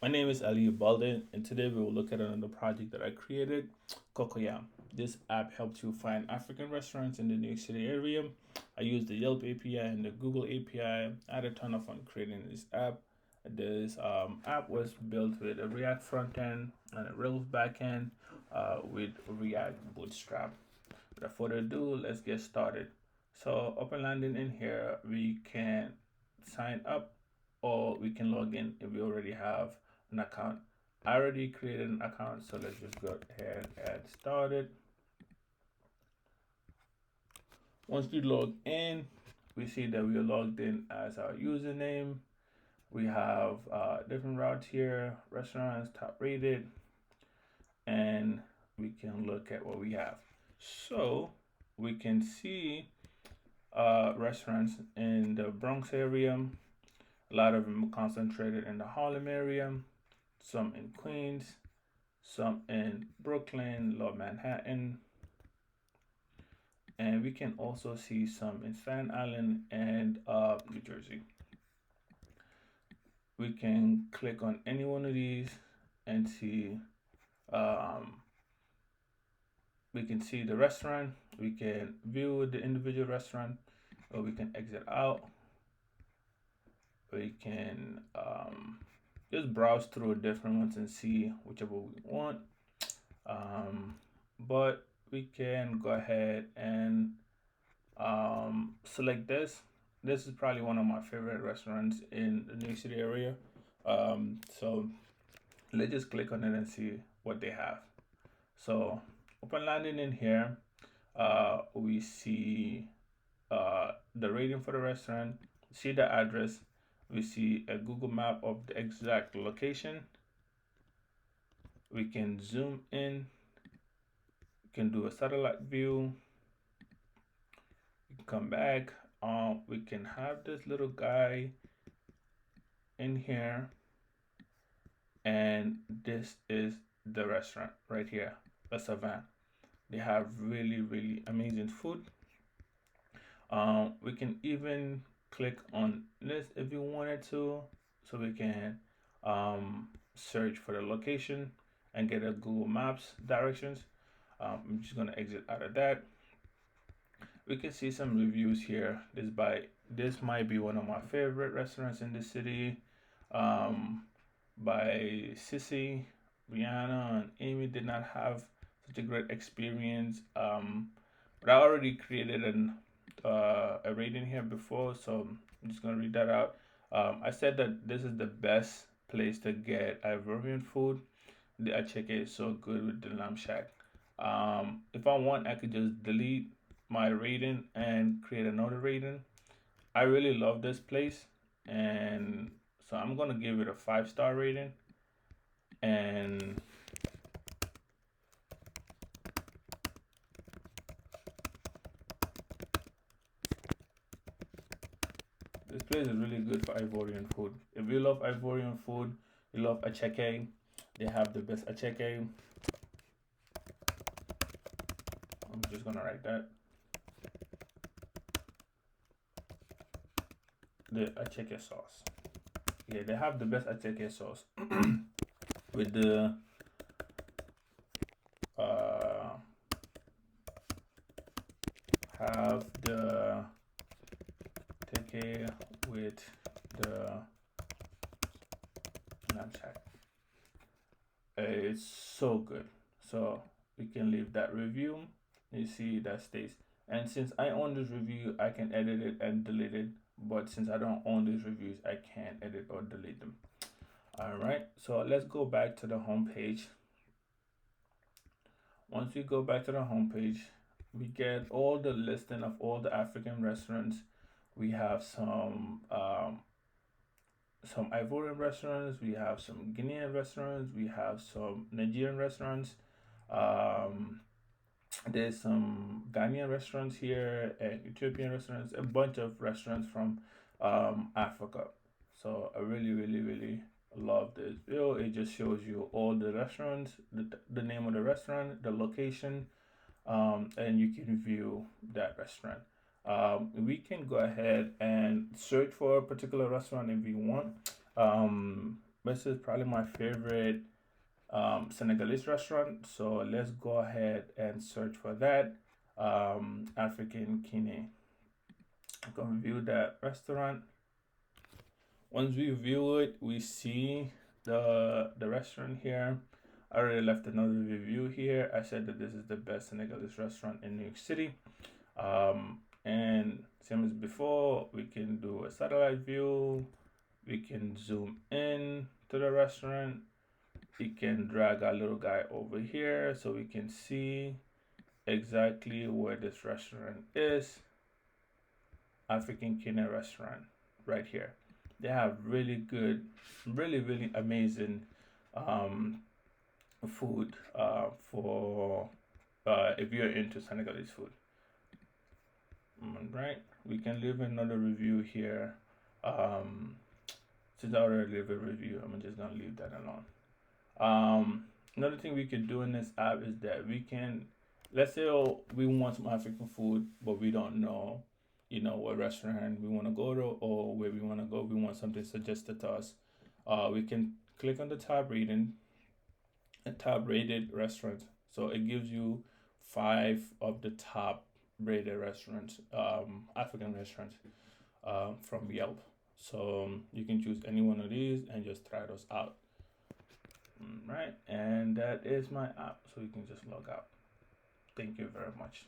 My name is Ali Balden, and today we will look at another project that I created, Cocoyam. This app helps you find African restaurants in the New York City area. I use the Yelp API and the Google API. I had a ton of fun creating this app. This app was built with a React front end and a Rails back end with React Bootstrap. Without further ado, let's get started. So, upon landing in here, we can sign up or we can log in if we already have an account. I already created an account, so let's just go ahead and start it. Once we log in, we see that we are logged in as our username. We have different routes here, restaurants, top rated, and we can look at what we have. So we can see restaurants in the Bronx area. A lot of them concentrated in the Harlem area, some in Queens, some in Brooklyn, Lower Manhattan, and we can also see some in Staten Island and New Jersey. We can click on any one of these and see. We can see the restaurant. We can view the individual restaurant, or we can exit out. We can just browse through different ones and see whichever we want. But we can go ahead and select this. This is probably one of my favorite restaurants in the New York City area. So let's just click on it and see what they have. So upon landing in here, we see the rating for the restaurant, see the address, we see a Google map of the exact location. We can zoom in, we can do a satellite view, we can come back. We can have this little guy in here, and this is the restaurant right here, the Savannah. They have really amazing food. We can even click on this if you wanted to, so we can search for the location and get a Google Maps directions. I'm just gonna exit out of that. We can see some reviews here. This might be one of my favorite restaurants in the city, by Sissy, Rihanna, and Amy did not have such a great experience. But I already created a rating here before, so I'm just gonna read that out. I said that this is the best place to get Ivorian food. The acheke is so good with the lamb shack. If I want, I could just delete my rating and create another rating. I really love this place, and so I'm gonna give it a 5-star rating. And this place is really good for Ivorian food. If you love Ivorian food, you love acheke. They have the best acheke. I'm just gonna write that. The acheke sauce. Yeah, they have the best acheke sauce with the have the teke with the lamb shack. It's so good. So we can leave that review. You see that stays. And since I own this review, I can edit it and delete it. But since I don't own these reviews, I can't edit or delete them. All right. So let's go back to the home page. Once we go back to the home page, we get all the listing of all the African restaurants. We have some Ivorian restaurants, we have some Guinean restaurants, we have some Nigerian restaurants. There's some Ghanaian restaurants here and Ethiopian restaurants, a bunch of restaurants from Africa. So I really love this video. It just shows you all the restaurants, the name of the restaurant, the location, and you can view that restaurant. We can go ahead and search for a particular restaurant if we want. this is probably my favorite Senegalese restaurant. So let's go ahead and search for that. African Kine. I'm gonna view that restaurant. Once we view it, we see the restaurant here. I already left another review here. I said that this is the best Senegalese restaurant in New York City. And same as before, we can do a satellite view. We can zoom in to the restaurant. We can drag our little guy over here so we can see exactly where this restaurant is. African Kine restaurant right here. They have really good, really amazing food for if you're into Senegalese food. Right, we can leave another review here. Um, since I already leave a review, I'm just gonna leave that alone. Another thing we could do in this app is that we can, let's say, oh, we want some African food, but we don't know, what restaurant we want to go to or where we want to go. We want something suggested to us. We can click on the tab rating and tab rated restaurants. So it gives you 5 of the top rated restaurants, African restaurants, from Yelp. So you can choose any one of these and just try those out. Right, and that is my app, so you can just log out. Thank you very much.